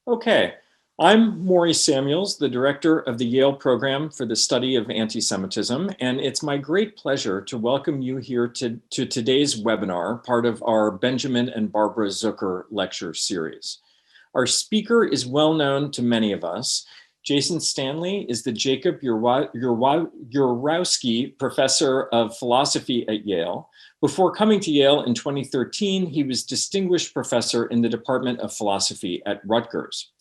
Okay, I'm Maurice Samuels, the director of the Yale Program for the Study of Antisemitism, and it's my great pleasure to welcome you here to today's webinar, part of our Benjamin and Barbara Zucker lecture series. Our speaker is well known to many of us. Jason Stanley is the Jacob Urowsky Professor of Philosophy at Yale. Before coming to Yale in 2013, he was Distinguished Professor in the Department of Philosophy at Rutgers.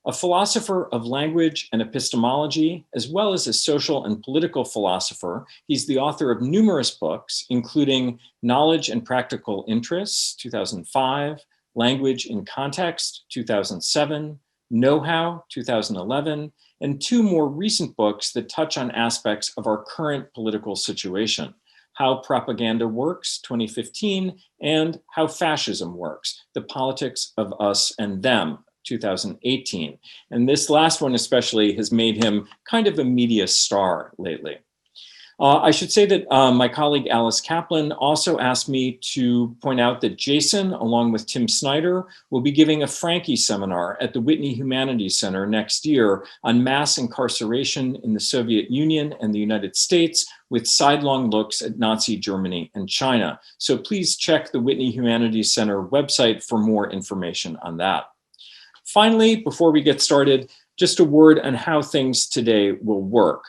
A philosopher of language and epistemology, as well as a social and political philosopher, he's the author of numerous books, including Knowledge and Practical Interests, 2005, Language in Context, 2007, Know-How, 2011, and two more recent books that touch on aspects of our current political situation. How Propaganda Works, 2015, and How Fascism Works, The Politics of Us and Them, 2018. And this last one especially has made him kind of a media star lately. I should say that my colleague Alice Kaplan also asked me to point out that Jason, along with Tim Snyder, will be giving a Frankie seminar at the Whitney Humanities Center next year on mass incarceration in the Soviet Union and the United States, with sidelong looks at Nazi Germany and China. So please check the Whitney Humanities Center website for more information on that. Finally, before we get started, just a word on how things today will work.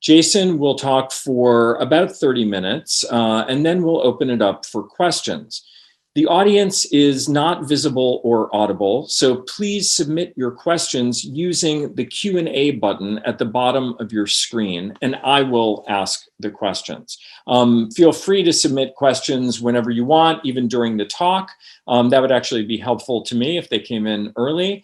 Jason will talk for about 30 minutes, and then we'll open it up for questions. The audience is not visible or audible, so please submit your questions using the Q&A button at the bottom of your screen, and I will ask the questions. Feel free to submit questions whenever you want, even during the talk. That would actually be helpful to me if they came in early.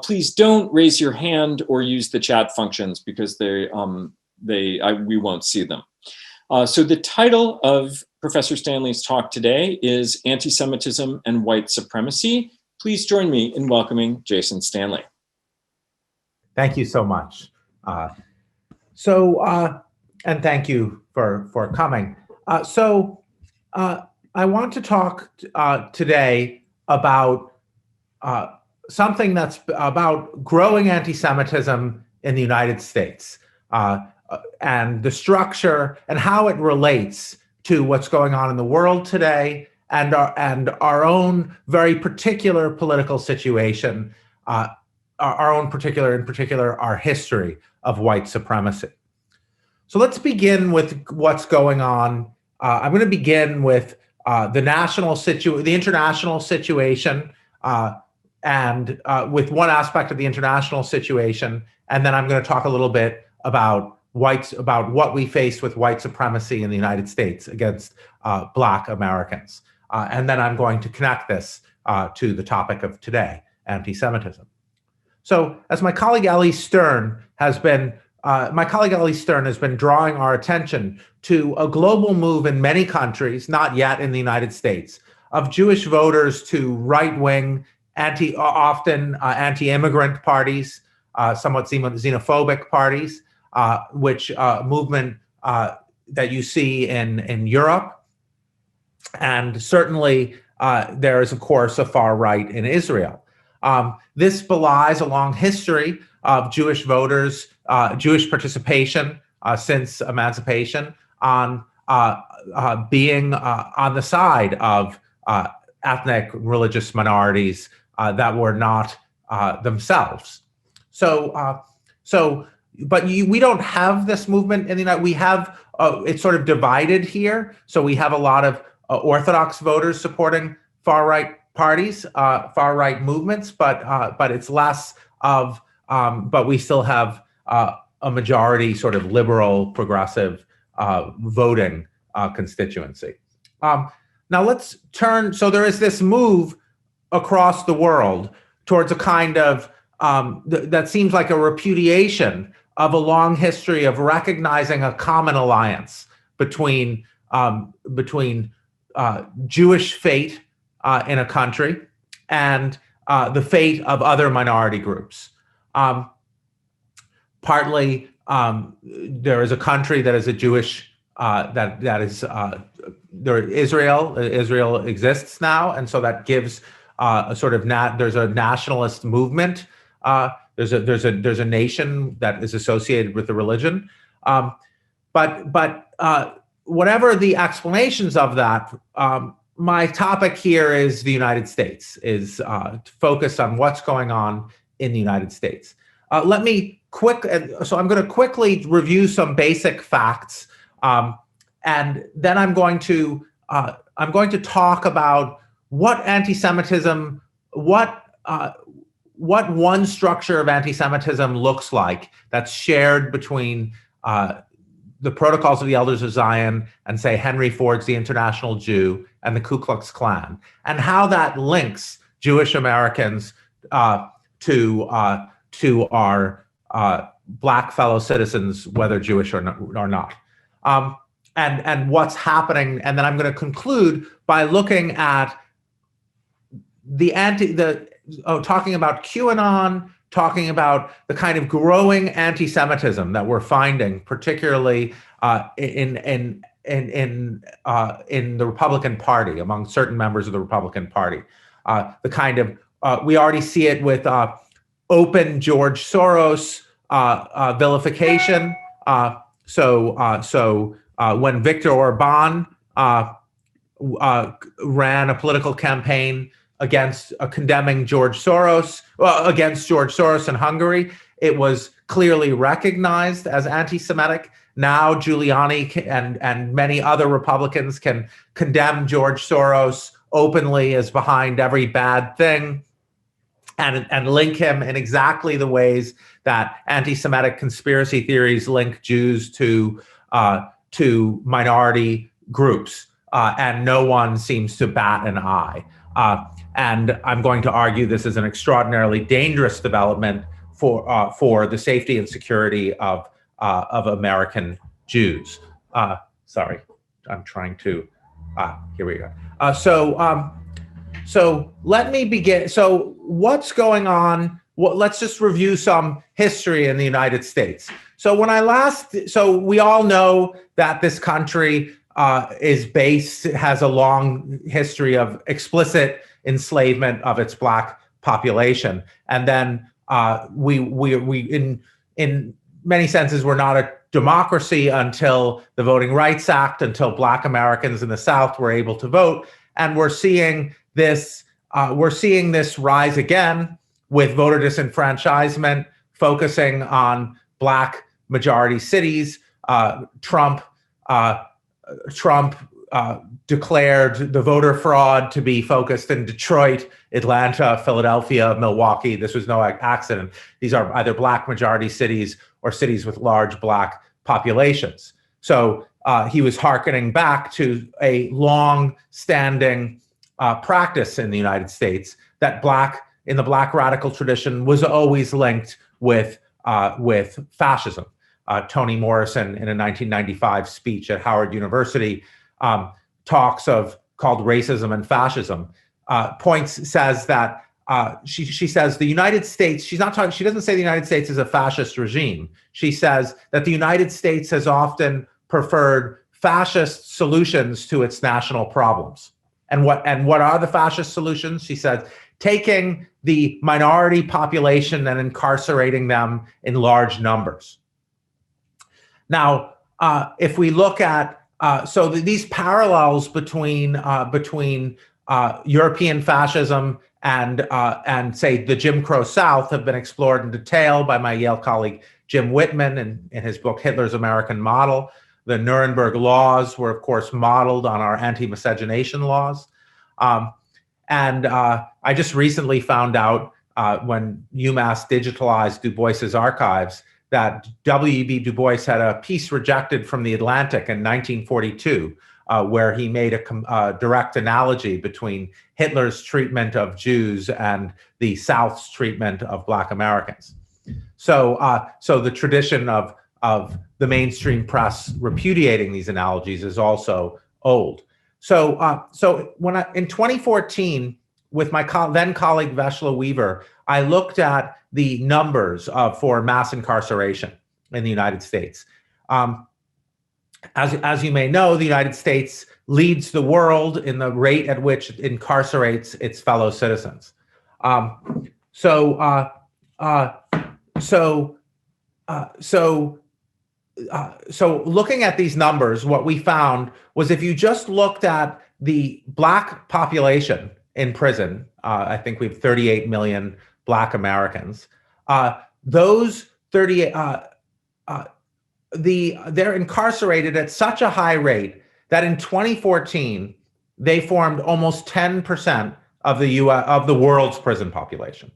Please don't raise your hand or use the chat functions because we won't see them. So the title of Professor Stanley's talk today is Antisemitism and White Supremacy. Please join me in welcoming Jason Stanley. Thank you so much. And thank you for coming. I want to talk today about something that's about growing anti-Semitism in the United States. And the structure and how it relates to what's going on in the world today and our own very particular political situation, in particular, our history of white supremacy. So let's begin with what's going on. I'm going to begin with the international situation, and with one aspect of the international situation, and then I'm going to talk a little bit about what we face with white supremacy in the United States against Black Americans. And then I'm going to connect this to the topic of today, anti-Semitism. So as my colleague Ellie Stern has been drawing our attention to a global move in many countries, not yet in the United States, of Jewish voters to right-wing, often anti-immigrant parties, somewhat xenophobic parties, which movement that you see in Europe. And certainly there is, of course, a far right in Israel. This belies a long history of Jewish voters, Jewish participation since emancipation on being on the side of ethnic religious minorities that were not themselves. But we don't have this movement in the United States. We have, it's sort of divided here. So we have a lot of Orthodox voters supporting far-right parties, far-right movements, but it's less of, but we still have a majority sort of liberal, progressive voting constituency. Now let's turn, so there is this move across the world towards a kind of, that seems like a repudiation of a long history of recognizing a common alliance between Jewish fate in a country and the fate of other minority groups. Partly, there is a country that is a Jewish Israel exists now, and so that gives a sort of there's a nationalist movement There's a nation that is associated with the religion. But whatever the explanations of that, my topic here is the United States, is focused on what's going on in the United States. So I'm going to quickly review some basic facts, and then I'm going to talk about what anti-Semitism, what one structure of anti-Semitism looks like that's shared between the Protocols of the Elders of Zion and, say, Henry Ford's The International Jew and the Ku Klux Klan, and how that links Jewish Americans to our Black fellow citizens, whether Jewish or not. And what's happening. And then I'm going to conclude by looking at talking about QAnon, talking about the kind of growing anti-Semitism that we're finding, particularly in the Republican Party, among certain members of the Republican Party. The kind of we already see it with open George Soros vilification. So when Viktor Orban ran a political campaign against condemning George Soros, against George Soros in Hungary, it was clearly recognized as anti-Semitic. Now Giuliani and many other Republicans can condemn George Soros openly as behind every bad thing, and link him in exactly the ways that anti-Semitic conspiracy theories link Jews to minority groups, and no one seems to bat an eye. And I'm going to argue this is an extraordinarily dangerous development for the safety and security of American Jews. Sorry, I'm trying to. Here we go. So let me begin. So what's going on? Let's just review some history in the United States. So we all know that this country has a long history of explicit enslavement of its Black population, and then we in many senses we're not a democracy until the Voting Rights Act, until Black Americans in the South were able to vote, and we're seeing this rise again with voter disenfranchisement, focusing on Black majority cities. Trump declared the voter fraud to be focused in Detroit, Atlanta, Philadelphia, Milwaukee. This was no accident. These are either Black majority cities or cities with large Black populations. So he was hearkening back to a long-standing practice in the United States that in the Black radical tradition was always linked with fascism. Toni Morrison, in a 1995 speech at Howard University, called Racism and Fascism, says that she says the United States, she doesn't say the United States is a fascist regime. She says that the United States has often preferred fascist solutions to its national problems. And what are the fascist solutions? She says, taking the minority population and incarcerating them in large numbers. Now, if we look at these parallels between European fascism and say the Jim Crow South have been explored in detail by my Yale colleague Jim Whitman in his book Hitler's American Model. The Nuremberg laws were, of course, modeled on our anti-miscegenation laws. And I just recently found out when UMass digitalized Du Bois's archives that W.E.B. Du Bois had a piece rejected from The Atlantic in 1942, where he made a direct analogy between Hitler's treatment of Jews and the South's treatment of Black Americans. So the tradition of the mainstream press repudiating these analogies is also old. So in 2014, with my then colleague Veshla Weaver, I looked at the numbers for mass incarceration in the United States. As you may know, the United States leads the world in the rate at which it incarcerates its fellow citizens. so looking at these numbers, what we found was if you just looked at the Black population in prison, I think we have 38 million Black Americans. Those 38, they're incarcerated at such a high rate that in 2014 they formed almost 10% of the world's prison population.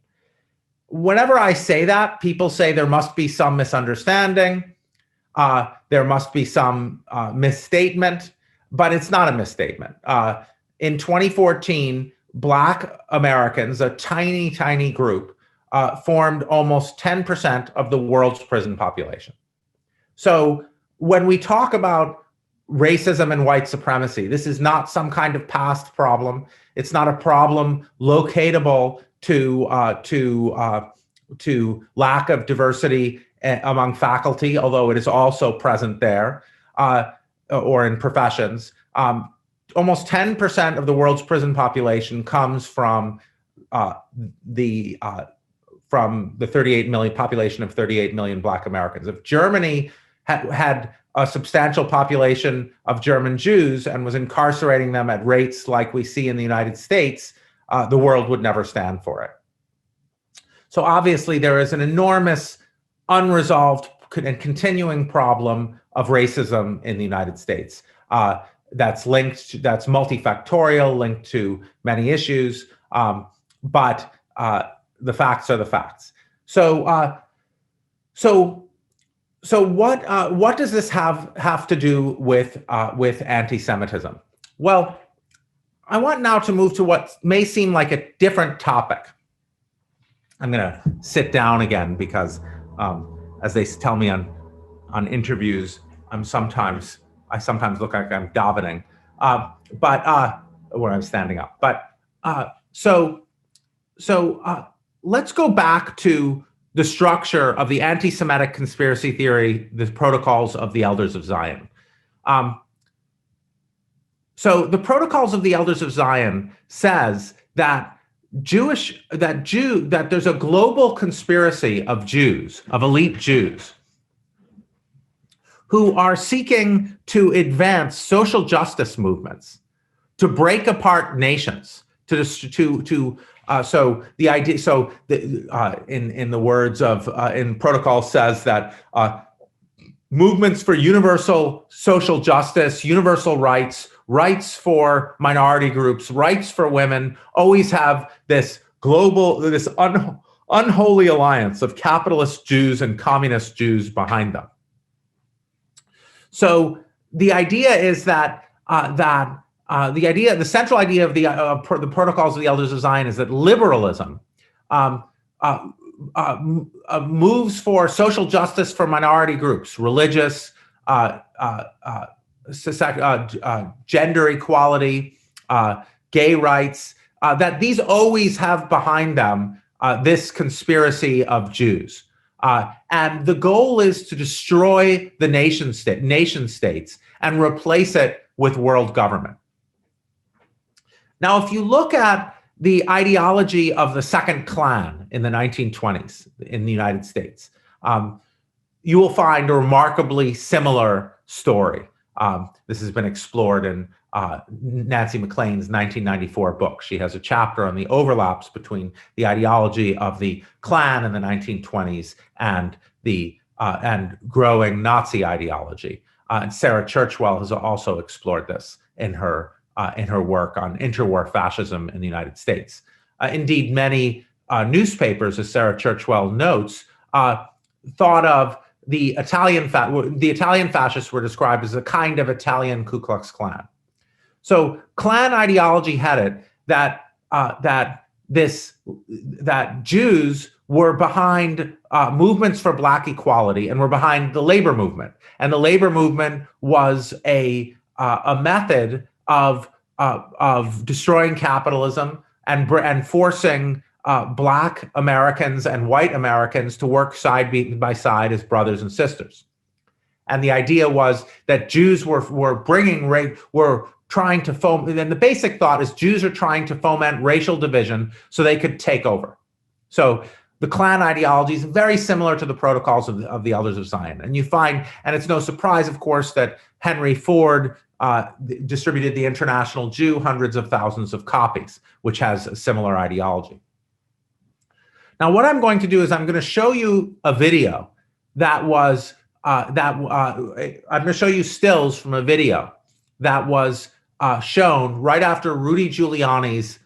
Whenever I say that, people say there must be some misunderstanding, there must be some misstatement, but it's not a misstatement. In 2014, Black Americans, a tiny, tiny group, formed almost 10% of the world's prison population. So when we talk about racism and white supremacy, this is not some kind of past problem. It's not a problem locatable to lack of diversity among faculty, although it is also present there, or in professions. Almost 10% of the world's prison population comes from the 38 million population of 38 million Black Americans. If Germany had a substantial population of German Jews and was incarcerating them at rates like we see in the United States, the world would never stand for it. So obviously there is an enormous unresolved and continuing problem of racism in the United States. That's multifactorial, linked to many issues, but the facts are the facts. So what does this have to do with anti-Semitism? Well, I want now to move to what may seem like a different topic. I'm going to sit down again because, as they tell me on interviews, I sometimes look like I'm davening, when I'm standing up. Let's go back to the structure of the anti-Semitic conspiracy theory, the Protocols of the Elders of Zion. So the Protocols of the Elders of Zion says that there's a global conspiracy of Jews, of elite Jews, who are seeking to advance social justice movements, to break apart nations, in the words of in protocol says that movements for universal social justice, universal rights, rights for minority groups, rights for women, always have this unholy alliance of capitalist Jews and communist Jews behind them. So the idea is that the central idea of the Protocols of the Elders of Zion is that liberalism moves for social justice for minority groups, religious, gender equality, gay rights, that these always have behind them this conspiracy of Jews. And the goal is to destroy the nation states and replace it with world government. Now, if you look at the ideology of the Second Klan in the 1920s in the United States, you will find a remarkably similar story. This has been explored in Nancy MacLean's 1994 book. She has a chapter on the overlaps between the ideology of the Klan in the 1920s and and growing Nazi ideology. And Sarah Churchwell has also explored this in her work on interwar fascism in the United States. Indeed, many newspapers, as Sarah Churchwell notes, thought of the Italian fascists were described as a kind of Italian Ku Klux Klan. So Klan ideology had it that Jews were behind movements for Black equality and were behind the labor movement, and the labor movement was a method of destroying capitalism and forcing Black Americans and white Americans to work side by side as brothers and sisters. And the idea was that Jews were trying to foment, and the basic thought is Jews are trying to foment racial division so they could take over. So the Klan ideology is very similar to the protocols of the Elders of Zion. And you find, and it's no surprise, of course, that Henry Ford distributed the International Jew hundreds of thousands of copies, which has a similar ideology. Now, what I'm going to do is I'm going to show you a video that was, I'm going to show you stills from a video that was shown right after Rudy Giuliani's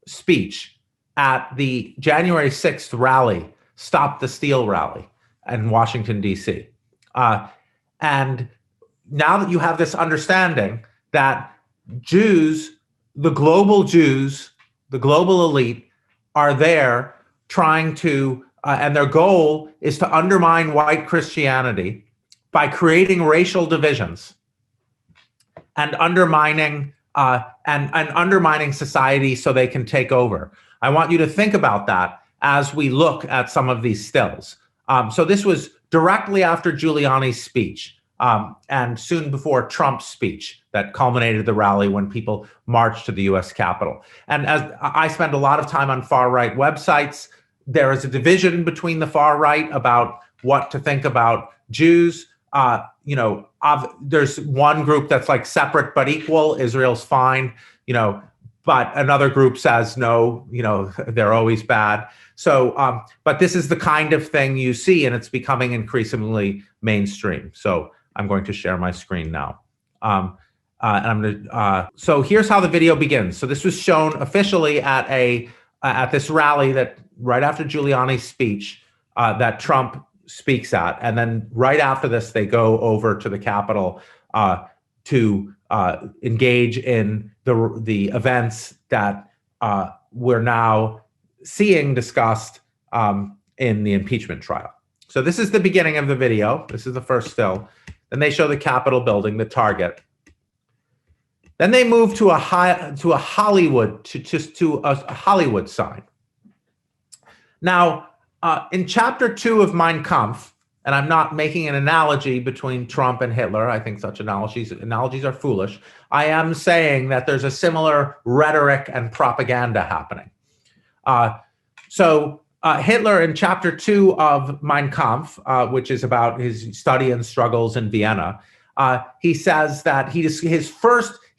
speech at the January 6th rally, Stop the Steal rally in Washington, D.C. And now that you have this understanding that Jews, the global elite, are there trying to, and their goal is to undermine white Christianity by creating racial divisions and undermining undermining society so they can take over. I want you to think about that as we look at some of these stills. So this was directly after Giuliani's speech and soon before Trump's speech that culminated the rally when people marched to the US Capitol. And as I spend a lot of time on far-right websites, there is a division between the far right about what to think about Jews. There's one group that's like separate but equal. Israel's fine, but another group says no, they're always bad. So, but this is the kind of thing you see, and it's becoming increasingly mainstream. So I'm going to share my screen now. So here's how the video begins. So this was shown officially at this rally that right after Giuliani's speech that Trump speaks at, and then right after this they go over to the Capitol to engage in the events that we're now seeing discussed in the impeachment trial. So this is the beginning of the video. This is the first still. Then they show the Capitol building, the target. Then they move to a Hollywood sign. Now, in chapter 2 of Mein Kampf, and I'm not making an analogy between Trump and Hitler. I think such analogies are foolish. I am saying that there's a similar rhetoric and propaganda happening. Hitler in chapter 2 of Mein Kampf, which is about his study and struggles in Vienna, he says that he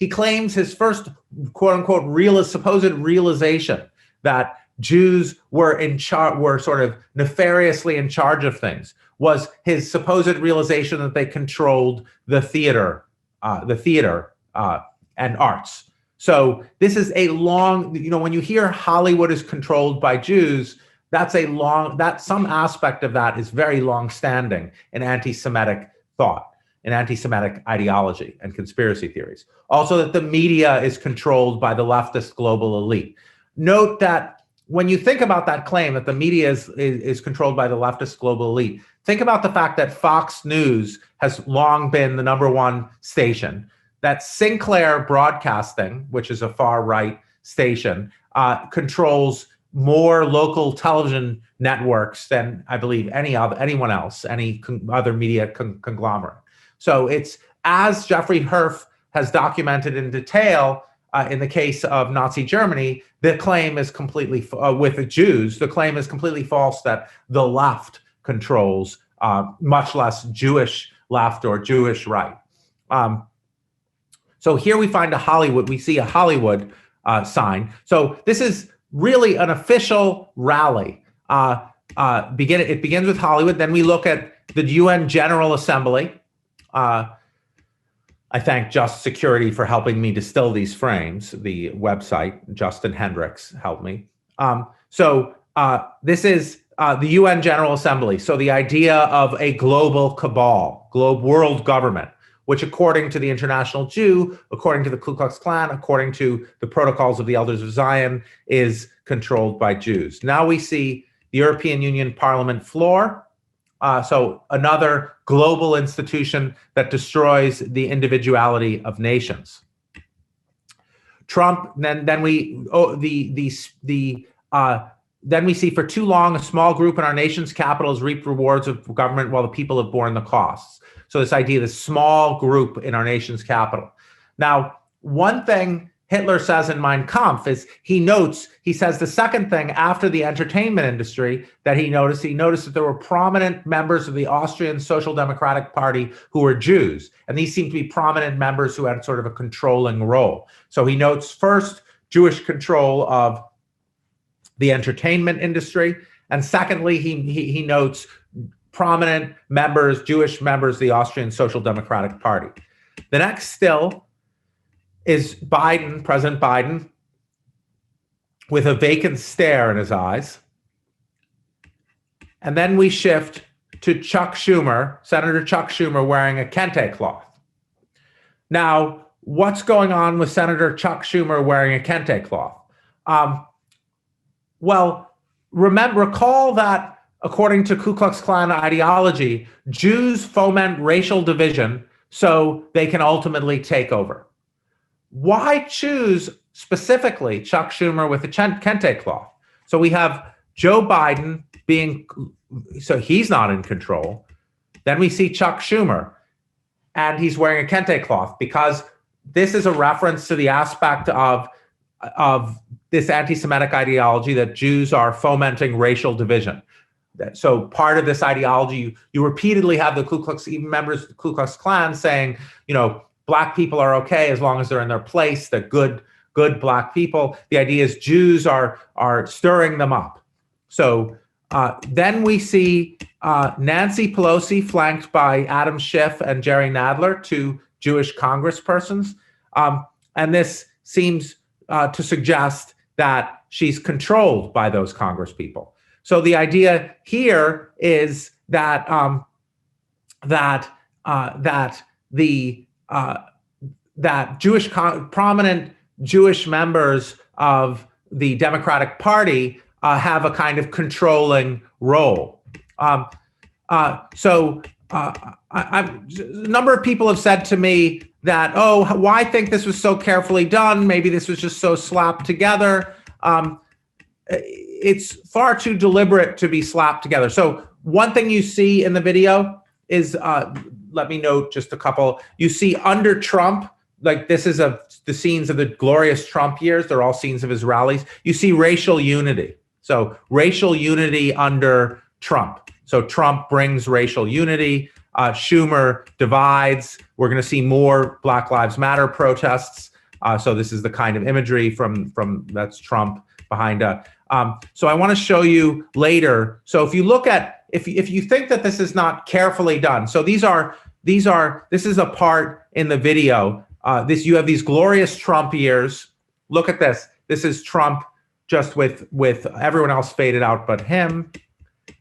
claims his first quote unquote supposed realization that Jews were sort of nefariously in charge of things was his supposed realization that they controlled the theater and arts. So this is a long, when you hear Hollywood is controlled by Jews, some aspect of that is very long-standing in anti-Semitic thought, in anti-Semitic ideology and conspiracy theories. Also that the media is controlled by the leftist global elite. Note that when you think about that claim that the media is controlled by the leftist global elite, think about the fact that Fox News has long been the #1 station, that Sinclair Broadcasting, which is a far-right station, controls more local television networks than I believe anyone else, any other media conglomerate. So it's, as Jeffrey Herf has documented in detail in the case of Nazi Germany, the claim is completely, with the Jews, the claim is completely false that the left controls, much less Jewish left or Jewish right. So here we find we see a Hollywood sign. So this is really an official rally. It begins with Hollywood. Then we look at the UN General Assembly. I thank Just Security for helping me distill these frames. The website, Justin Hendricks, helped me. This is the UN General Assembly. So the idea of a global cabal, world government, which according to the International Jew, according to the Ku Klux Klan, according to the protocols of the Elders of Zion, is controlled by Jews. Now we see the European Union Parliament floor. So another global institution that destroys the individuality of nations. Trump. Then we see for too long a small group in our nation's capital has reaped rewards of government while the people have borne the costs. So this idea of this small group in our nation's capital. Now, one thing Hitler says in Mein Kampf is he says the second thing after the entertainment industry that he noticed that there were prominent members of the Austrian Social Democratic Party who were Jews. And these seemed to be prominent members who had sort of a controlling role. So he notes first Jewish control of the entertainment industry. And secondly, he notes prominent members, Jewish members of the Austrian Social Democratic Party. The next still is Biden, President Biden, with a vacant stare in his eyes. And then we shift to Chuck Schumer, Senator Chuck Schumer, wearing a kente cloth. Now, what's going on with Senator Chuck Schumer wearing a kente cloth? Well, recall that according to Ku Klux Klan ideology, Jews foment racial division so they can ultimately take over. Why choose specifically Chuck Schumer with the kente cloth? So we have Joe Biden so he's not in control. Then we see Chuck Schumer, and he's wearing a kente cloth because this is a reference to the aspect of this anti-Semitic ideology that Jews are fomenting racial division. So part of this ideology, you repeatedly have the even members of the Ku Klux Klan saying, Black people are okay as long as they're in their place. They're good Black people. The idea is Jews are stirring them up. So then we see Nancy Pelosi flanked by Adam Schiff and Jerry Nadler, two Jewish congresspersons. And this seems to suggest that she's controlled by those congresspeople. So the idea here is that prominent Jewish members of the Democratic Party have a kind of controlling role. A number of people have said to me that, why think this was so carefully done? Maybe this was just so slapped together. It's far too deliberate to be slapped together. So one thing you see in the video is, let me note just a couple. You see under Trump, like this is the scenes of the glorious Trump years. They're all scenes of his rallies. You see racial unity. So racial unity under Trump. So Trump brings racial unity. Schumer divides. We're going to see more Black Lives Matter protests. So this is the kind of imagery from that's Trump behind. So I want to show you later. So if you look at, if you think that this is not carefully done, so this is a part in the video. You have these glorious Trump years. Look at this. This is Trump just with everyone else faded out but him.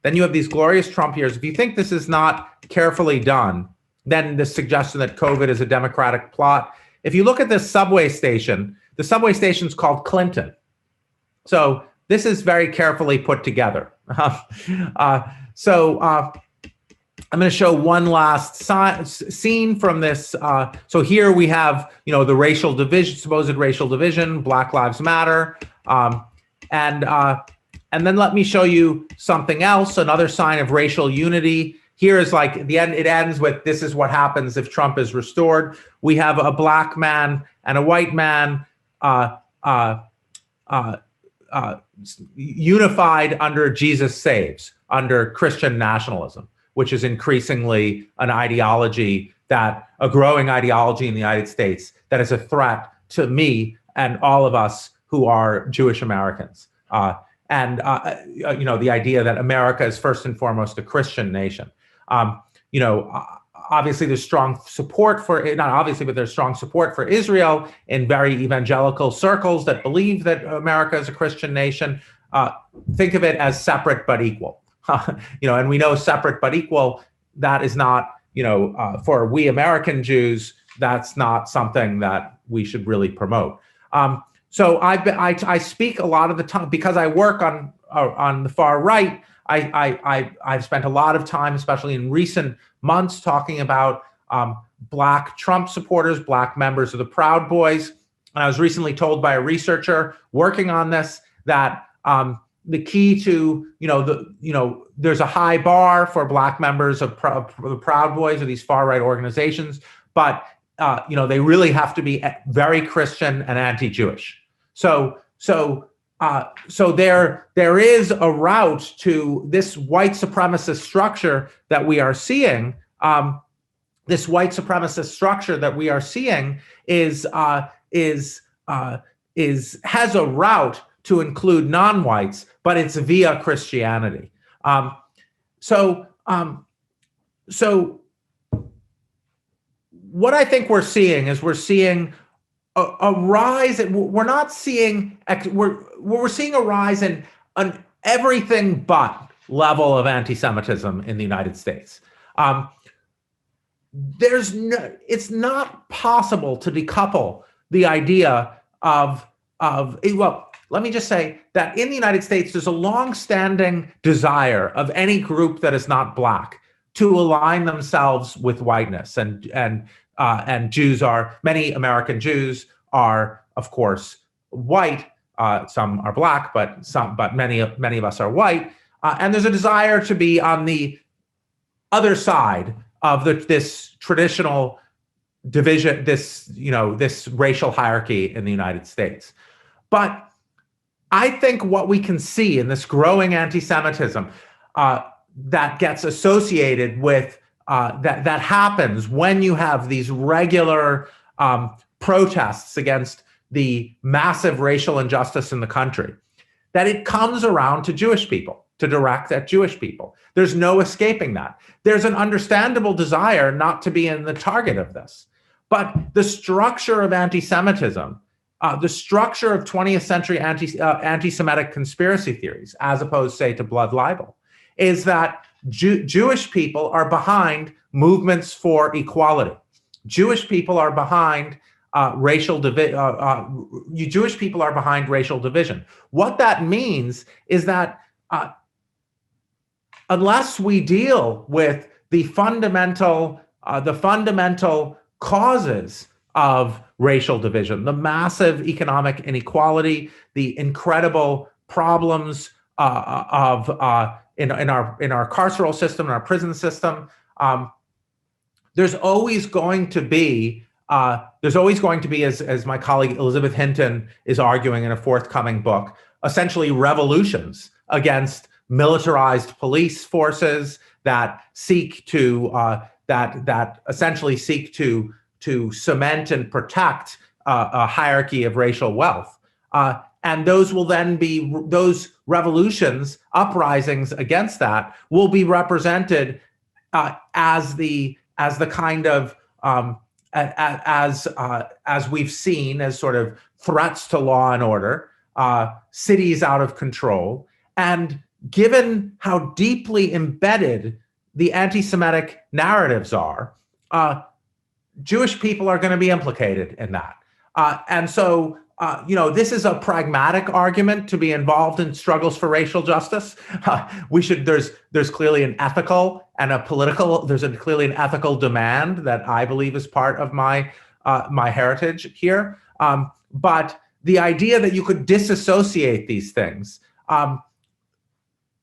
Then you have these glorious Trump years. If you think this is not carefully done, then the suggestion that COVID is a Democratic plot. If you look at this subway station, the subway station is called Clinton. So this is very carefully put together. I'm going to show one last scene from this. So here we have, the racial division, supposed racial division, Black Lives Matter. And then let me show you something else, another sign of racial unity. Here is like the end. It ends with, this is what happens if Trump is restored. We have a Black man and a white man unified under Jesus Saves, under Christian nationalism, which is increasingly an ideology a growing ideology in the United States that is a threat to me and all of us who are Jewish Americans. The idea that America is first and foremost a Christian nation. Obviously there's strong support but there's strong support for Israel in very evangelical circles that believe that America is a Christian nation. Think of it as separate but equal. And we know separate but equal, that is not, for we American Jews, that's not something that we should really promote. So I speak a lot of the time because I work on the far right. I've spent a lot of time, especially in recent months, talking about Black Trump supporters, Black members of the Proud Boys. And I was recently told by a researcher working on this that the key to, there's a high bar for Black members of the Proud Boys or these far right organizations, but they really have to be very Christian and anti-Jewish. So there is a route to this white supremacist structure that we are seeing. This white supremacist structure that we are seeing has a route to include non-whites, but it's via Christianity. So what I think we're seeing is a rise. We're seeing a rise in an everything but level of anti-Semitism in the United States. It's not possible to decouple the idea of well, let me just say that in the United States, there's a long-standing desire of any group that is not Black to align themselves with whiteness, and Jews many American Jews are, of course, white. Some are Black, but many of us are white, and there's a desire to be on the other side of this traditional division, this racial hierarchy in the United States. But I think what we can see in this growing anti-Semitism that gets associated with that happens when you have these regular protests against the massive racial injustice in the country, that it comes around to Jewish people, to direct at Jewish people. There's no escaping that. There's an understandable desire not to be in the target of this. But the structure of anti-Semitism, the structure of 20th century anti-Semitic conspiracy theories, as opposed, say, to blood libel, is that Jewish people are behind movements for equality. Jewish people are behind racial division. Jewish people are behind racial division. What that means is that unless we deal with the fundamental causes of racial division, the massive economic inequality, the incredible problems in our carceral system, in our prison system, there's always going to be, as my colleague Elizabeth Hinton is arguing in a forthcoming book, essentially revolutions against militarized police forces that seek to that essentially seek to cement and protect a hierarchy of racial wealth. And those will then be, those revolutions, uprisings against that, will be represented as the kind of as we've seen as sort of threats to law and order, cities out of control. And given how deeply embedded the anti-Semitic narratives are, Jewish people are going to be implicated in that. And so, this is a pragmatic argument to be involved in struggles for racial justice. There's clearly an ethical and a political, clearly an ethical demand that I believe is part of my heritage here. But the idea that you could disassociate these things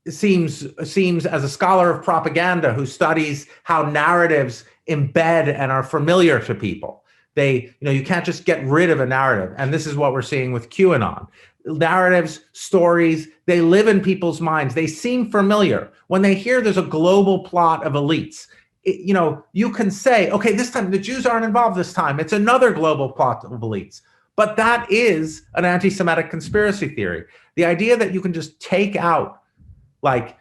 seems, as a scholar of propaganda who studies how narratives embed and are familiar to people, you can't just get rid of a narrative. And this is what we're seeing with QAnon. Narratives, stories, they live in people's minds. They seem familiar. When they hear there's a global plot of elites, you can say, okay, this time the Jews aren't involved this time. It's another global plot of elites. But that is an anti-Semitic conspiracy theory. The idea that you can just take out like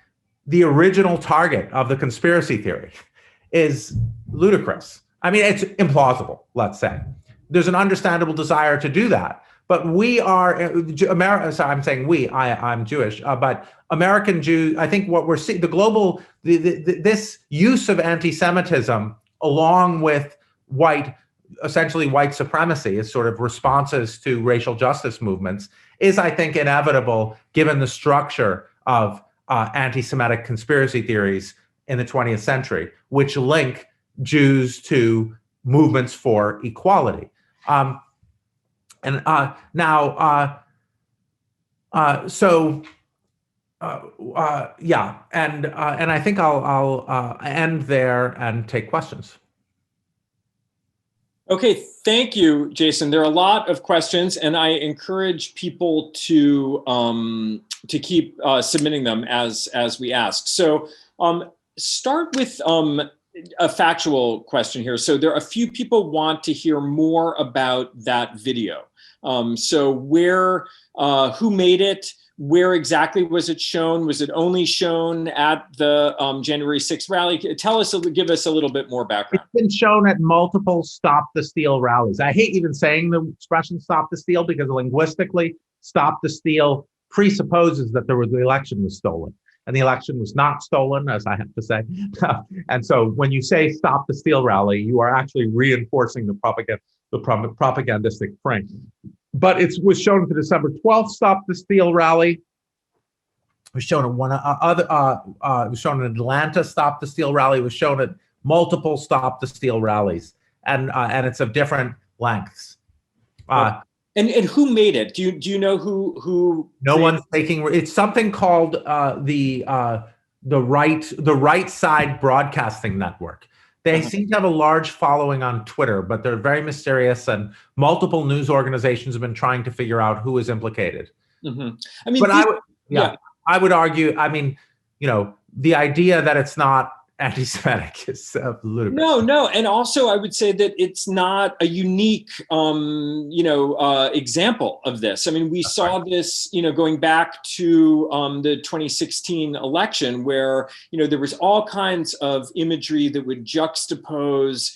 the original target of the conspiracy theory is ludicrous. I mean, it's implausible, let's say. There's an understandable desire to do that. But we are, I'm saying we, I'm Jewish, but American Jews, I think what we're seeing, this use of anti-Semitism along with essentially white supremacy as sort of responses to racial justice movements is, I think, inevitable given the structure of anti-Semitic conspiracy theories in the 20th century, which link Jews to movements for equality. And I think I'll end there and take questions. Okay, thank you, Jason. There are a lot of questions, and I encourage people to keep submitting them as we ask. So start with a factual question here. So there are a few people want to hear more about that video. So who made it? Where exactly was it shown? Was it only shown at the January 6th rally? Give us a little bit more background. It's been shown at multiple Stop the Steal rallies. I hate even saying the expression Stop the Steal because linguistically, Stop the Steal presupposes that the election was stolen. And the election was not stolen, as I have to say. And so when you say Stop the Steal rally, you are actually reinforcing the propagandistic frame. But it was shown at the December 12th Stop the Steal rally. It was shown at it was shown in Atlanta Stop the Steal rally. It was shown at multiple Stop the Steal rallies, and it's of different lengths. And who made it? Do you know who? No one's taking. It's something called the Right Side Broadcasting Network. They seem to have a large following on Twitter, but they're very mysterious, and multiple news organizations have been trying to figure out who is implicated. Mm-hmm. I mean, but I would argue. I mean, the idea that it's not anti-Semitic is ludicrous. No, and also I would say that it's not a unique, example of this. I mean, we saw this, going back to the 2016 election, where there was all kinds of imagery that would juxtapose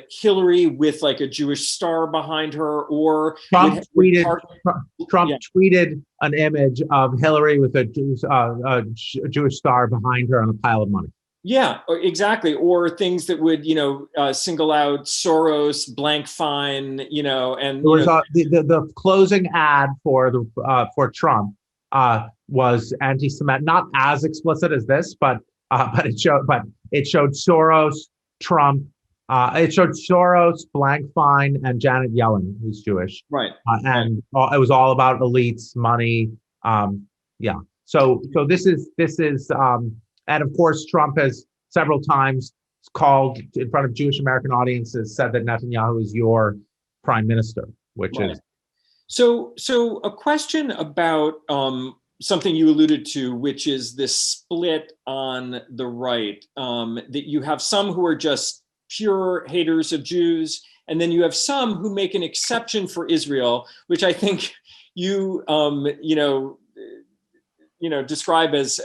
Hillary with like a Jewish star behind her, or Trump tweeted an image of Hillary with a Jewish star behind her on a pile of money. Yeah, exactly. Or things that would, single out Soros, blank fine, and the closing ad for Trump was anti-Semitic, not as explicit as this, but it showed Soros, Trump. It showed Soros, blank fine, and Janet Yellen, who's Jewish. Right. And it was all about elites, money. So this is. And of course, Trump has several times called in front of Jewish American audiences, said that Netanyahu is your prime minister, which is. So a question about something you alluded to, which is this split on the right, that you have some who are just pure haters of Jews, and then you have some who make an exception for Israel, which I think you, describe as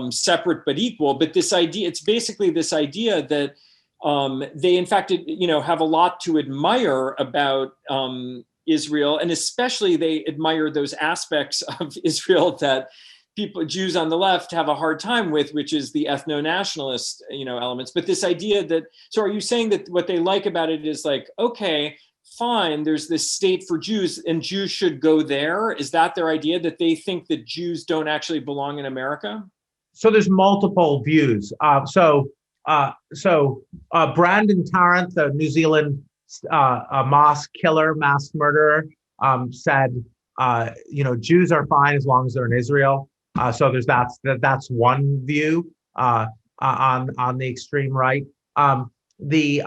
separate but equal. But this idea, it's basically this idea that they, in fact, have a lot to admire about Israel, and especially they admire those aspects of Israel that Jews on the left have a hard time with, which is the ethno-nationalist, elements. But this idea that, so are you saying that what they like about it is like, okay, fine, there's this state for Jews and Jews should go there? Is that their idea, that they think that Jews don't actually belong in America? So there's multiple views. Brandon Tarrant, the New Zealand mass murderer, said, Jews are fine as long as they're in Israel. So that's one view on the extreme right. The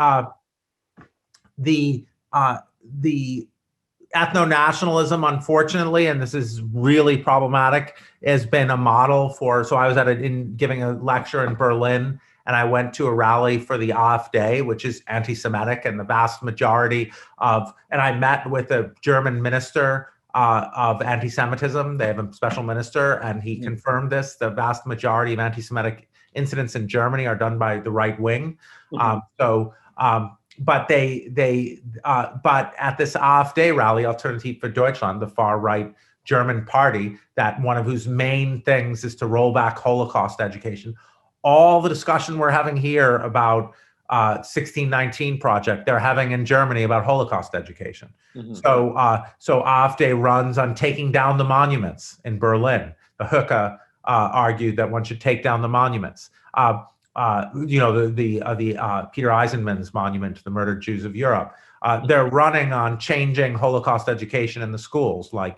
ethno-nationalism, unfortunately, and this is really problematic, has been a model for. So I was giving a lecture in Berlin, and I went to a rally for the AfD, which is anti-Semitic, and the vast majority and I met with a German minister of anti-Semitism. They have a special minister, and he confirmed this. The vast majority of anti-Semitic incidents in Germany are done by the right wing. But at this AfD rally, Alternative for Deutschland, the far right German party, that one of whose main things is to roll back Holocaust education, all the discussion we're having here about 1619 project, they're having in Germany about Holocaust education. So AfD runs on taking down the monuments in Berlin. The Hücke argued that one should take down the monuments. The Peter Eisenman's monument to the murdered Jews of Europe. They're running on changing Holocaust education in the schools. Why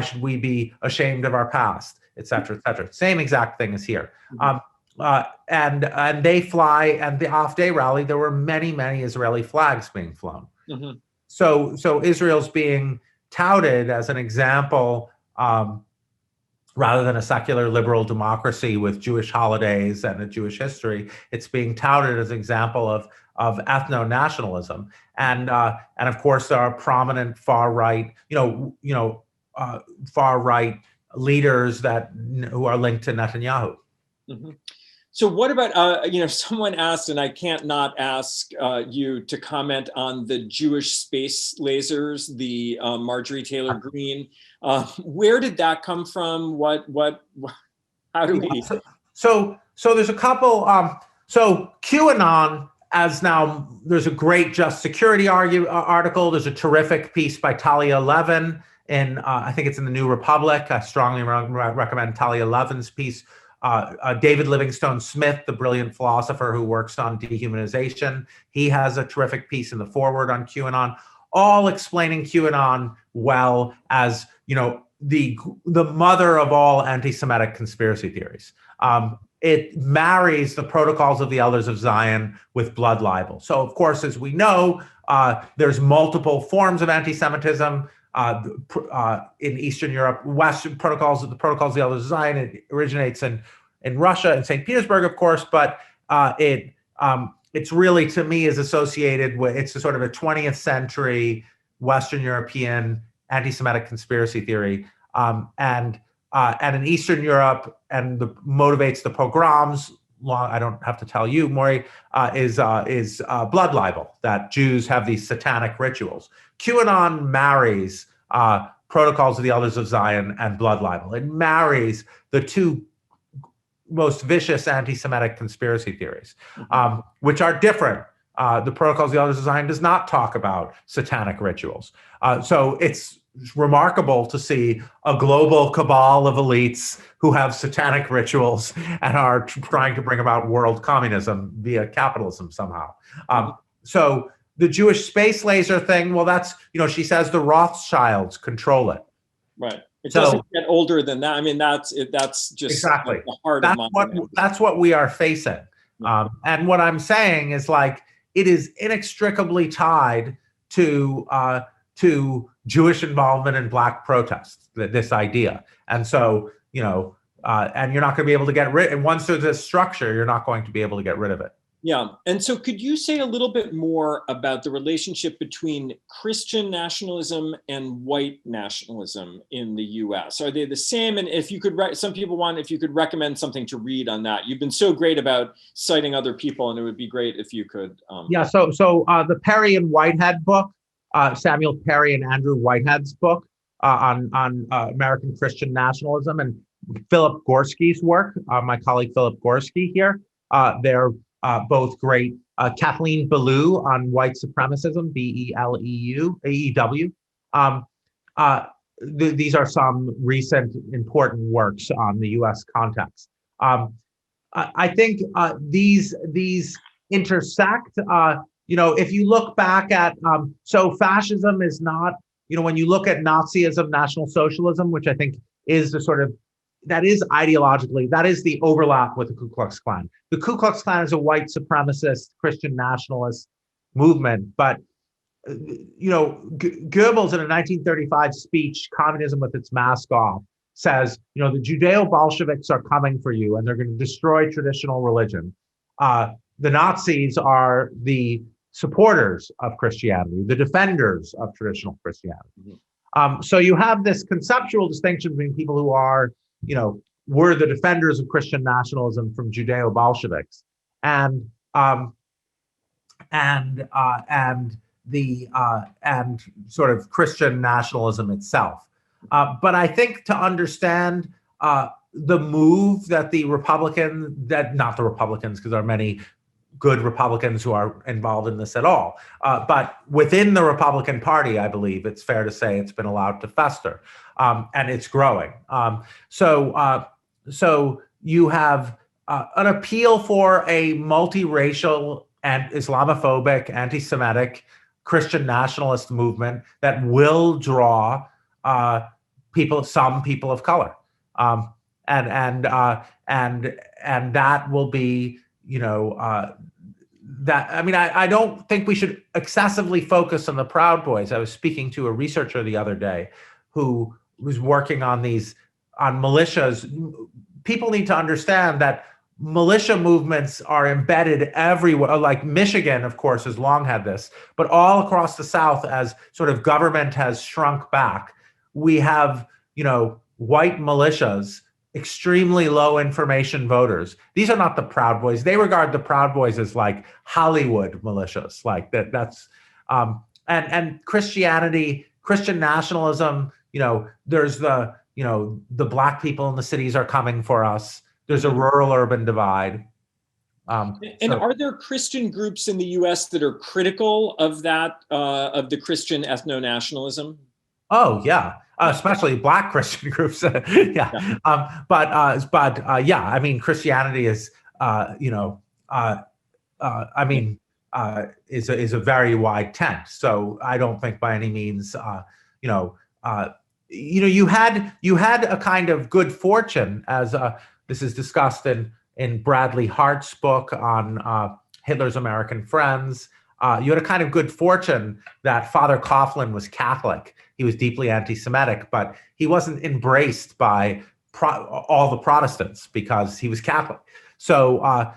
should we be ashamed of our past, et cetera, et cetera. Same exact thing is here. and they fly, and the off-day rally, there were many, many Israeli flags being flown. Mm-hmm. So Israel's being touted as an example, rather than a secular liberal democracy with Jewish holidays and a Jewish history. It's being touted as an example of ethno-nationalism, and of course there are prominent far right, far right leaders who are linked to Netanyahu. Mm-hmm. So what about, someone asked, and I can't not ask you to comment on the Jewish space lasers, the Marjorie Taylor Greene. Where did that come from? How do we? So there's a couple, so QAnon, there's a great Just Security article. There's a terrific piece by Talia Levin I think it's in the New Republic. I strongly recommend Talia Levin's piece. David Livingstone Smith, the brilliant philosopher who works on dehumanization, he has a terrific piece in the foreword on QAnon, all explaining QAnon well as, the mother of all anti-Semitic conspiracy theories. It marries the protocols of the Elders of Zion with blood libel. So, of course, as we know, there's multiple forms of anti-Semitism. In Eastern Europe, Western protocols, the protocols of the Elders of Zion, it originates in Russia and St. Petersburg, of course, but it's really, to me, is associated with, it's a sort of a 20th century Western European anti-Semitic conspiracy theory, and in Eastern Europe, and motivates the pogroms. I don't have to tell you, Maury, is blood libel, that Jews have these satanic rituals. QAnon marries protocols of the Elders of Zion and blood libel. It marries the two most vicious anti-Semitic conspiracy theories, which are different. The protocols of the Elders of Zion does not talk about satanic rituals. So it's remarkable to see a global cabal of elites who have satanic rituals and are trying to bring about world communism via capitalism somehow. So the Jewish space laser thing, well, that's, she says the Rothschilds control it. Right. It doesn't get older than that. I mean, that's just exactly the heart of modern. That's what we are facing. And what I'm saying is, like, it is inextricably tied to Jewish involvement in Black protests, this idea. And so, and you're not going to be able to get rid, and once there's a structure, you're not going to be able to get rid of it. Yeah. And so could you say a little bit more about the relationship between Christian nationalism and white nationalism in the US? Are they the same? And if you could, some people if you could recommend something to read on that. You've been so great about citing other people, and it would be great if you could. So the Perry and Whitehead book, Samuel Perry and Andrew Whitehead's book on American Christian nationalism, and Philip Gorski's work, my colleague Philip Gorski here, they're both great. Kathleen Belew on white supremacism, BELEU. These are some recent important works on the U.S. context. I think these intersect. If you look back at, so fascism is not, when you look at Nazism, National Socialism, which I think is the sort of, that is ideologically, that is the overlap with the Ku Klux Klan. The Ku Klux Klan is a white supremacist Christian nationalist movement, but Goebbels in a 1935 speech, Communism with Its Mask Off, says, the Judeo-Bolsheviks are coming for you and they're going to destroy traditional religion. The Nazis are the supporters of Christianity, the defenders of traditional Christianity. Mm-hmm. So you have this conceptual distinction between people who are, were the defenders of Christian nationalism from Judeo-Bolsheviks, and sort of Christian nationalism itself. But I think to understand the move that not the Republicans, because there are many good Republicans who are involved in this at all, but within the Republican Party, I believe it's fair to say it's been allowed to fester, and it's growing. So you have an appeal for a multiracial and Islamophobic, anti-Semitic, Christian nationalist movement that will draw some people of color. and that will be, that, I mean, I don't think we should excessively focus on the Proud Boys. I was speaking to a researcher the other day who was working on militias. People need to understand that militia movements are embedded everywhere. Like Michigan, of course, has long had this, but all across the South, as sort of government has shrunk back, we have, white militias, extremely low information voters. These are not the Proud Boys. They regard the Proud Boys as like Hollywood militias, like that. That's and Christianity, Christian nationalism. There's the black people in the cities are coming for us. There's a rural-urban divide. And are there Christian groups in the U.S. that are critical of that, of the Christian ethno-nationalism? Oh yeah, especially Black Christian groups. Yeah, yeah. I mean, Christianity is, is a very wide tent. So I don't think by any means, you had a kind of good fortune, as this is discussed in Bradley Hart's book on Hitler's American Friends. You had a kind of good fortune that Father Coughlin was Catholic. He was deeply anti-Semitic, but he wasn't embraced by all the Protestants because he was Catholic. So,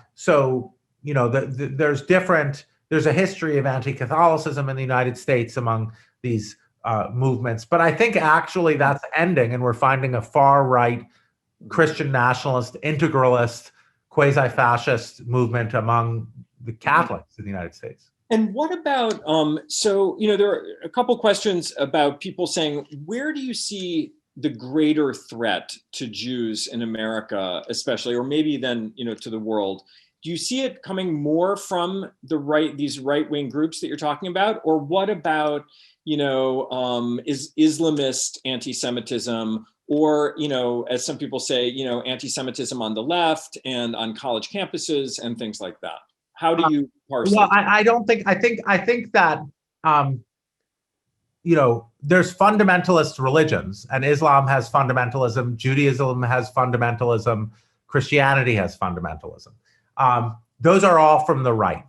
there's a history of anti-Catholicism in the United States among these movements, but I think actually that's ending, and we're finding a far-right Christian nationalist, integralist, quasi-fascist movement among the Catholics in the United States. And what about, there are a couple questions about people saying, where do you see the greater threat to Jews in America, especially, or maybe then, to the world? Do you see it coming more from these right-wing groups that you're talking about? Or what about, is Islamist anti-Semitism, or, as some people say, anti-Semitism on the left and on college campuses and things like that? How do you parse well, that? I don't think, I think that, there's fundamentalist religions, and Islam has fundamentalism, Judaism has fundamentalism, Christianity has fundamentalism. Those are all from the right.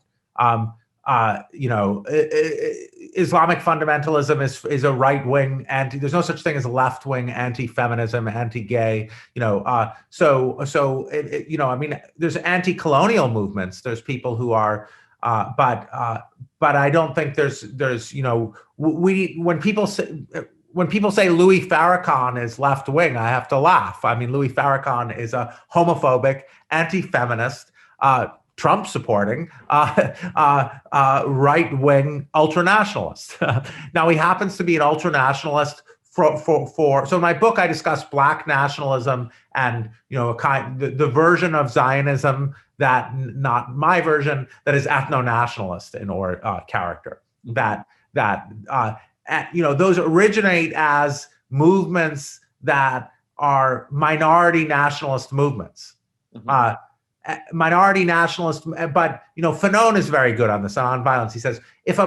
Islamic fundamentalism is a right-wing there's no such thing as left-wing anti-feminism, anti-gay, there's anti-colonial movements. There's people who are, but I don't think there's when people say Louis Farrakhan is left-wing, I have to laugh. I mean, Louis Farrakhan is a homophobic, anti-feminist, Trump supporting right-wing ultranationalist. Now, he happens to be an ultranationalist so in my book I discuss Black nationalism and the version of Zionism that, not my version, that is ethno-nationalist in character. Those originate as movements that are minority nationalist movements. Mm-hmm. Minority nationalist, but Fanon is very good on this, on violence. He says, if a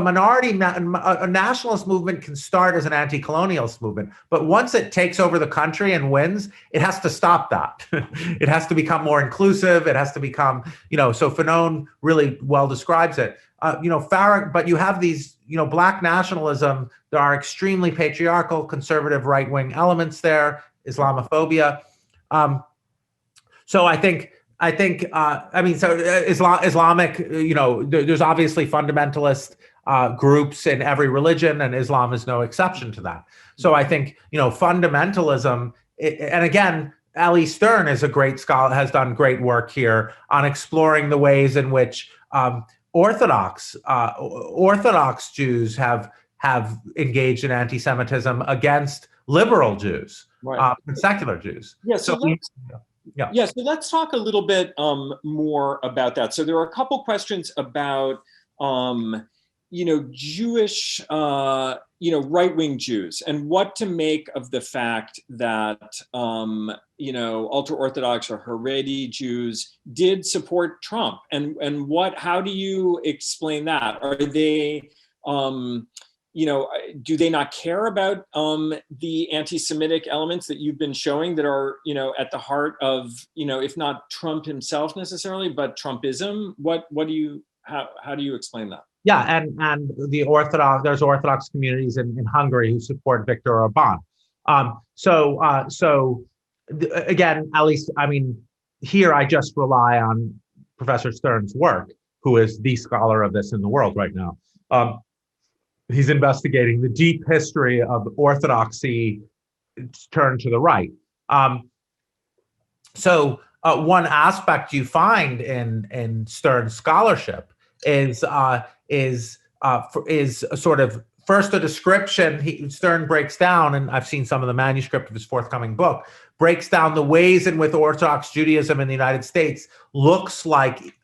nationalist movement can start as an anti-colonialist movement, but once it takes over the country and wins, it has to stop that. It has to become more inclusive. It has to become, so Fanon really well describes it. But you have these, Black nationalism, there are extremely patriarchal, conservative, right-wing elements there, Islamophobia. So I think, Islamic, there's obviously fundamentalist groups in every religion, and Islam is no exception to that. So I think, fundamentalism, and again, Ali Stern is a great scholar, has done great work here on exploring the ways in which Orthodox Jews have engaged in anti-Semitism against liberal Jews, right, and secular Jews. Yeah. So so let's talk a little bit more about that. So there are a couple questions about, Jewish, right-wing Jews, and what to make of the fact that, ultra-Orthodox or Haredi Jews did support Trump, and how do you explain that? Are they, do they not care about the anti-Semitic elements that you've been showing that are, at the heart of, if not Trump himself necessarily, but Trumpism? How do you explain that? Yeah, and there's Orthodox communities in Hungary who support Viktor Orban. Again, at least, I mean, here I just rely on Professor Stern's work, who is the scholar of this in the world right now. He's investigating the deep history of orthodoxy turned to the right. One aspect you find in Stern's scholarship is sort of first a description. Stern breaks down, and I've seen some of the manuscript of his forthcoming book, breaks down the ways in which Orthodox Judaism in the United States looks like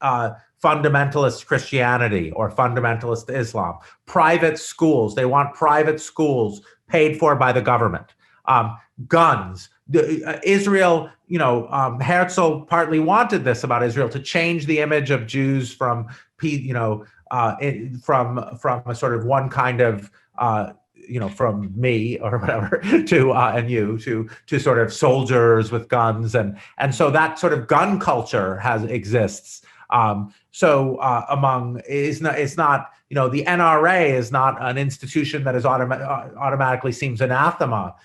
fundamentalist Christianity or fundamentalist Islam. Private schools, they want private schools paid for by the government. Guns. Israel, Herzl partly wanted this about Israel, to change the image of Jews from a sort of one kind of, from me or whatever to and you to sort of soldiers with guns, and so that sort of gun culture exists. It's not the NRA is not an institution that is automatically seems anathema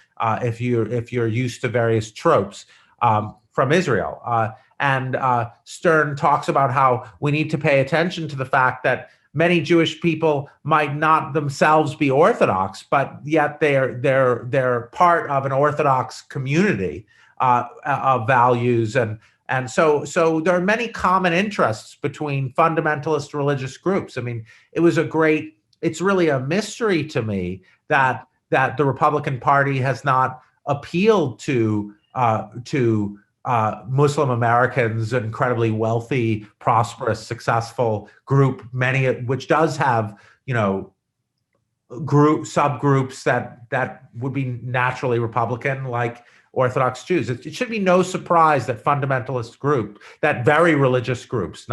if you're used to various tropes from Israel. And Stern talks about how we need to pay attention to the fact that many Jewish people might not themselves be Orthodox, but yet they're part of an Orthodox community of values, and so there are many common interests between fundamentalist religious groups. I mean, it's really a mystery to me that the Republican Party has not appealed to Muslim Americans, an incredibly wealthy, prosperous, successful group, which does have, subgroups that would be naturally Republican, like Orthodox Jews. It should be no surprise that very religious groups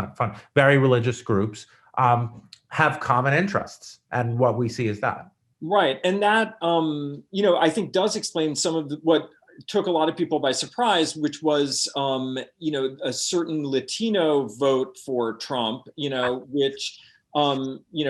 have common interests, and what we see is that. Right, and that I think does explain some of what took a lot of people by surprise, which was a certain Latino vote for Trump, which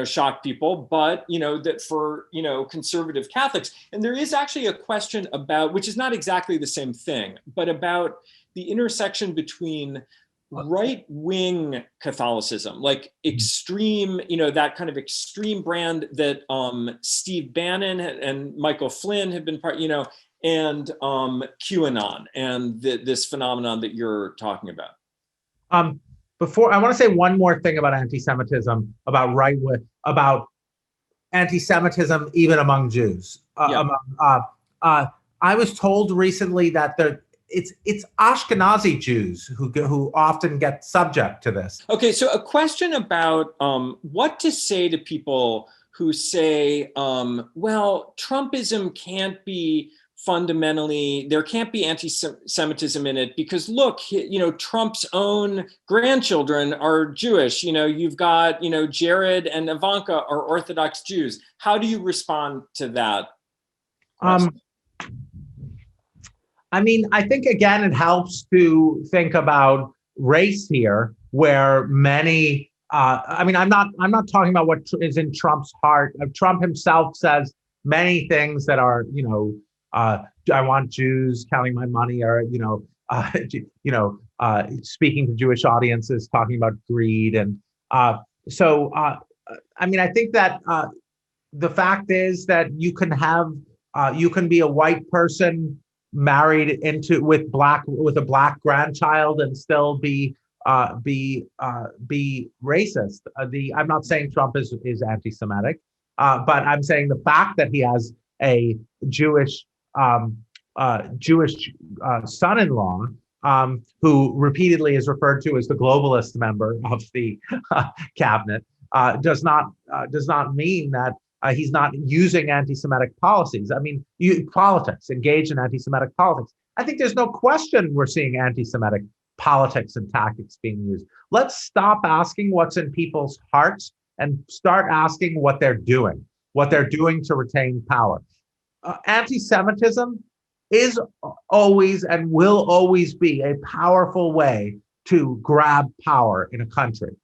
shocked people, but that for conservative Catholics. And there is actually a question about, which is not exactly the same thing, but about the intersection between right-wing Catholicism, like extreme, that kind of extreme brand that Steve Bannon and Michael Flynn have been part, and QAnon and this phenomenon that you're talking about. Before, I want to say one more thing about anti-Semitism, about anti-Semitism even among Jews. I was told recently that it's Ashkenazi Jews who often get subject to this. Okay, so a question about what to say to people who say, well, Trumpism can't be fundamentally, there can't be anti-Semitism in it because look, Trump's own grandchildren are Jewish. You've got, Jared and Ivanka are Orthodox Jews. How do you respond to that? I mean, I think, again, it helps to think about race here, where many, I'm not talking about what is in Trump's heart. Trump himself says many things that are, I want Jews counting my money, or speaking to Jewish audiences, talking about greed, and I think that the fact is that you can be a white person married with a black grandchild and still be racist. I'm not saying Trump is anti-Semitic, but I'm saying the fact that he has a Jewish son-in-law who repeatedly is referred to as the globalist member of the cabinet does not mean that he's not using anti-Semitic policies. I mean, engage in anti-Semitic politics. I think there's no question we're seeing anti-Semitic politics and tactics being used. Let's stop asking what's in people's hearts and start asking what they're doing. what they're doing to retain power. Anti-Semitism is always and will always be a powerful way to grab power in a country.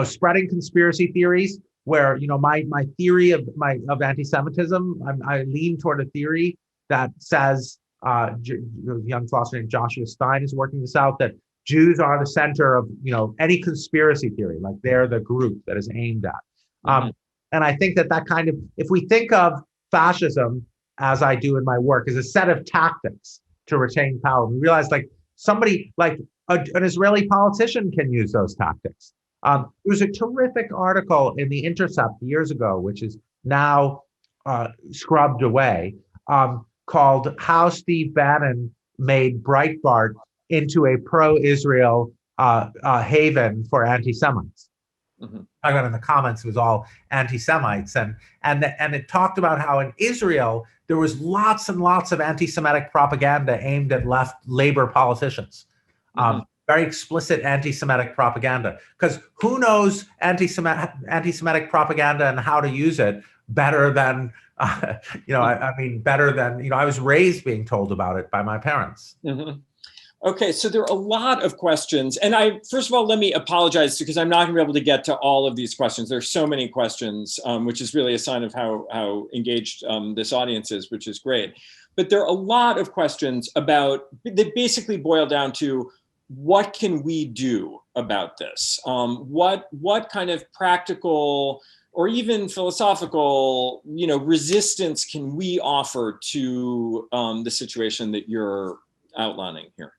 Spreading conspiracy theories, where my theory of anti-Semitism, I lean toward a theory that says, young philosopher named Joshua Stein is working this out, that Jews are the center of any conspiracy theory, like they're the group that is aimed at. And I think that kind of, if we think of fascism, as I do in my work, as a set of tactics to retain power, we realize like somebody like an Israeli politician can use those tactics. There was a terrific article in The Intercept years ago, which is now scrubbed away, called "How Steve Bannon Made Breitbart into a Pro-Israel Haven for Anti-Semites." I got in the comments, it was all anti-Semites, and it talked about how in Israel there was lots and lots of anti-Semitic propaganda aimed at left labor politicians. Very explicit anti-Semitic propaganda, because who knows anti-Semitic propaganda and how to use it better than better than I was raised being told about it by my parents. Okay, so there are a lot of questions, and first of all, let me apologize because I'm not going to be able to get to all of these questions. There's so many questions, which is really a sign of how engaged this audience is, which is great. But there are a lot of questions that basically boil down to, what can we do about this? What kind of practical or even philosophical, resistance can we offer to the situation that you're outlining here?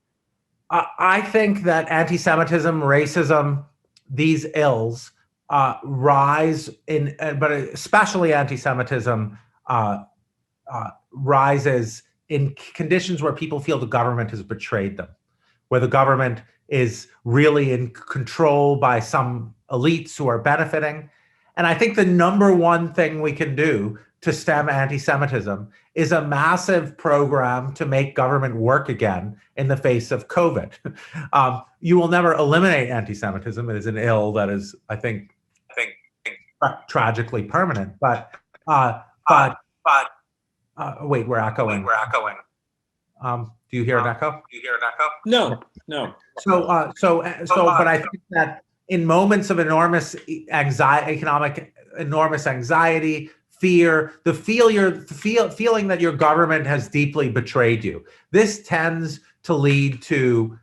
I think that anti-Semitism, racism, these ills rise but especially anti-Semitism rises in conditions where people feel the government has betrayed them, where the government is really in control by some elites who are benefiting. And I think the number one thing we can do to stem anti-Semitism is a massive program to make government work again in the face of COVID. You will never eliminate anti-Semitism. It is an ill that is, I think tragically permanent. But wait, we're echoing. Do you hear an echo? No. But I think that in moments of enormous enormous anxiety, fear, the feeling that your government has deeply betrayed you, this tends to lead to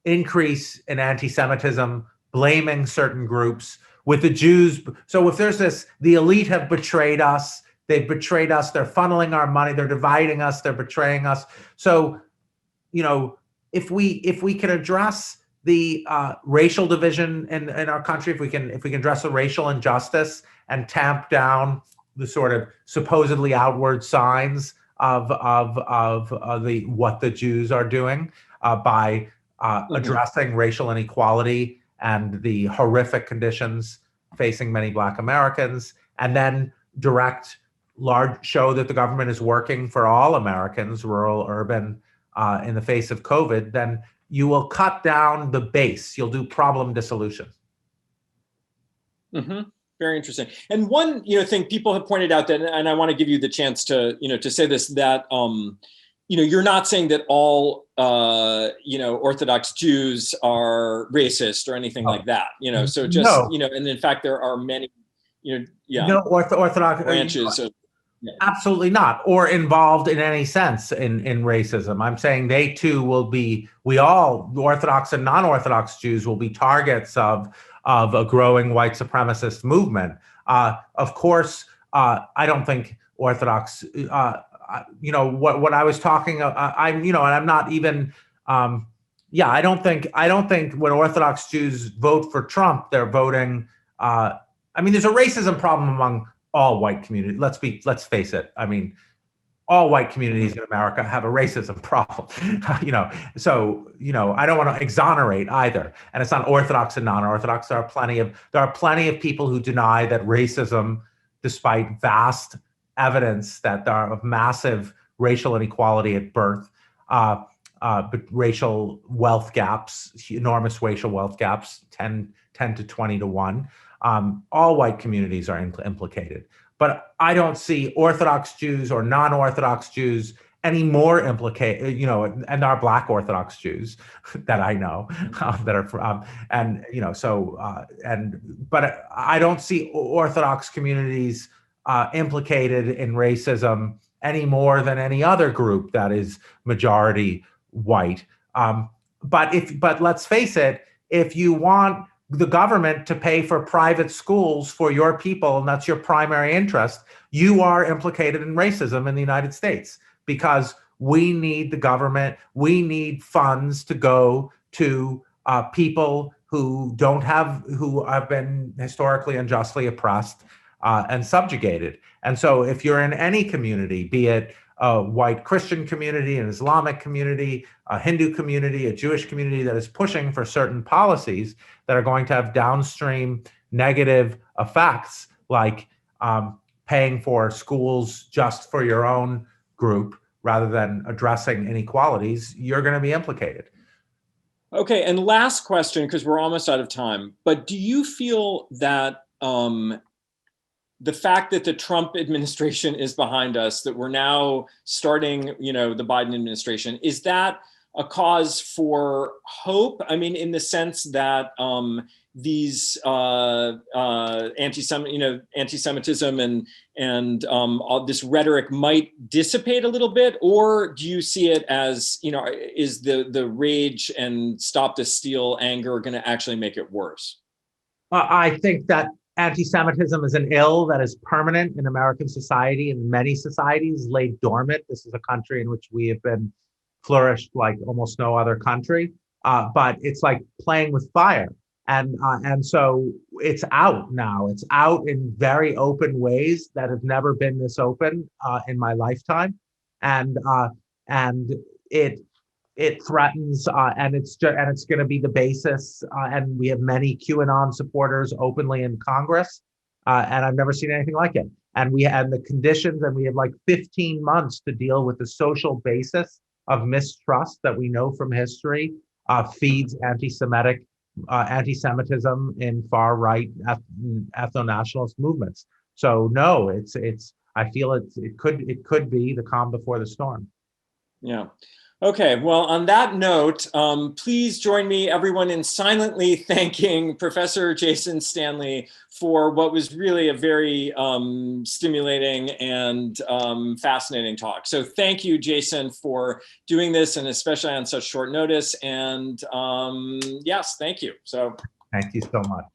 increase in anti-Semitism, blaming certain groups. With the Jews, so if there's the elite have betrayed us, they've betrayed us, they're funneling our money, they're dividing us, they're betraying us. So, if we can address the racial division in our country, if we can address the racial injustice and tamp down the sort of supposedly outward signs of what the Jews are doing by addressing racial inequality and the horrific conditions facing many Black Americans, and then show that the government is working for all Americans, rural, urban, in the face of COVID, then you will cut down the base. You'll do problem dissolution. Very interesting. And one thing people have pointed out, that, and I want to give you the chance to to say this, that you're not saying that all Orthodox Jews are racist or anything like that. So just and in fact there are many Orthodox branches of. Absolutely not, or involved in any sense in racism. I'm saying they too we all, Orthodox and non-Orthodox Jews, will be targets of a growing white supremacist movement. Of course, I don't think Orthodox, what I was talking about, and I'm not even, I don't think when Orthodox Jews vote for Trump, they're voting, there's a racism problem among all white communities. Let's face it. All white communities in America have a racism problem, So I don't want to exonerate either. And it's not Orthodox and non-Orthodox. There are plenty of people who deny that racism, despite vast evidence that there are of massive racial inequality at birth, but racial wealth gaps, enormous racial wealth gaps, 10 to 20 to 1. all white communities are implicated. But I don't see Orthodox Jews or non-Orthodox Jews any more implicated, and our Black Orthodox Jews that I know that are from, but I don't see Orthodox communities implicated in racism any more than any other group that is majority white. But let's face it, if you want the government to pay for private schools for your people, and that's your primary interest, you are implicated in racism in the United States, because we need the government, we need funds to go to people who have been historically unjustly oppressed and subjugated. And so if you're in any community, be it a white Christian community, an Islamic community, a Hindu community, a Jewish community that is pushing for certain policies that are going to have downstream negative effects, like paying for schools just for your own group rather than addressing inequalities, you're going to be implicated. Okay, and last question, because we're almost out of time, but do you feel that the fact that the Trump administration is behind us, that we're now starting, the Biden administration, is that a cause for hope? I mean, in the sense that these anti-Semitism and all this rhetoric might dissipate a little bit, or do you see it as, is the rage and stop the steal anger going to actually make it worse? I think that anti-Semitism is an ill that is permanent in American society, and many societies laid dormant. This is a country in which we have been flourished like almost no other country, but it's like playing with fire. And so it's out now. It's out in very open ways that have never been this open in my lifetime, and it threatens, and it's going to be the basis. And we have many QAnon supporters openly in Congress, and I've never seen anything like it. And the conditions, and we have like 15 months to deal with the social basis of mistrust that we know from history feeds anti-Semitism in far right ethno-nationalist movements. So no, I feel it could be the calm before the storm. Yeah. Okay, well, on that note, please join me, everyone, in silently thanking Professor Jason Stanley for what was really a very stimulating and fascinating talk. So thank you, Jason, for doing this, and especially on such short notice. And yes, thank you. So thank you so much.